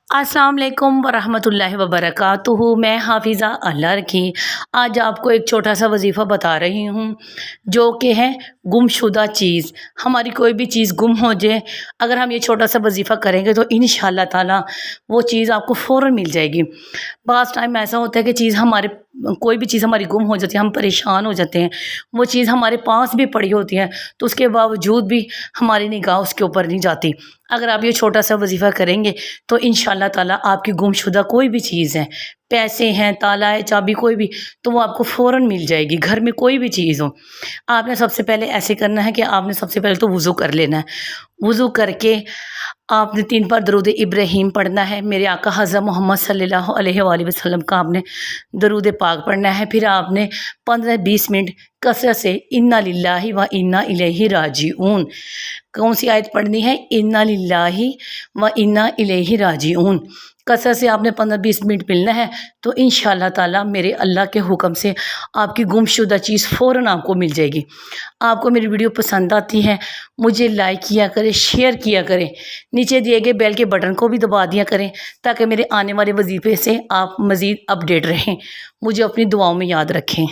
अस्सलाम वालेकुम वरहमतुल्लाहि वबरकातुहू। मैं हाफिज़ा अल्लाह रखी आज आपको एक छोटा सा वजीफ़ा बता रही हूँ जो कि है गुमशुदा चीज़। हमारी कोई भी चीज़ गुम हो जाए, अगर हम ये छोटा सा वजीफ़ा करेंगे तो इंशाअल्लाह ताला वो चीज़ आपको फ़ौरन मिल जाएगी। बाज़ टाइम ऐसा होता है कि चीज़ हमारे कोई भी चीज़ हमारी गुम हो जाती है, हम परेशान हो जाते हैं, वो चीज़ हमारे पास भी पड़ी होती है तो उसके बावजूद भी हमारी निगाह उसके ऊपर नहीं जाती। अगर आप ये छोटा सा वजीफ़ा करेंगे तो इंशाअल्लाह ताला आपकी गुमशुदा कोई भी चीज़ है, पैसे हैं, ताला है, चाबी कोई भी, तो वो आपको फ़ौरन मिल जाएगी। घर में कोई भी चीज़ हो, आपने सबसे पहले ऐसे करना है कि आपने सबसे पहले तो वज़ू कर लेना है। वज़ू करके आपने 3 बार दरूद इब्राहीम पढ़ना है। मेरे आका हज़रत मोहम्मद सल्लल्लाहु अलैहि वसल्लम का आपने दरूद पाक पढ़ना है। फिर आपने 15-20 मिनट कसरत से इन्ना लिल्लाहि व इन्ना इलैहि राजिऊन, कौन सी आयत पढ़नी है? इन्ना लिल्लाहि व इन्ना इलैहि राजिऊन। कसरत से आपने 15-20 मिनट मिलना है तो इंशाअल्लाह ताला मेरे अल्लाह के हुक्म से आपकी गुमशुदा चीज़ फ़ौरन आपको मिल जाएगी। आपको मेरी वीडियो पसंद आती है, मुझे लाइक किया करें, शेयर किया करें, नीचे दिए गए बेल के बटन को भी दबा दिया करें ताकि मेरे आने वाले वजीफ़े से आप मज़ीद अपडेट रहें। मुझे अपनी दुआओं में याद रखें।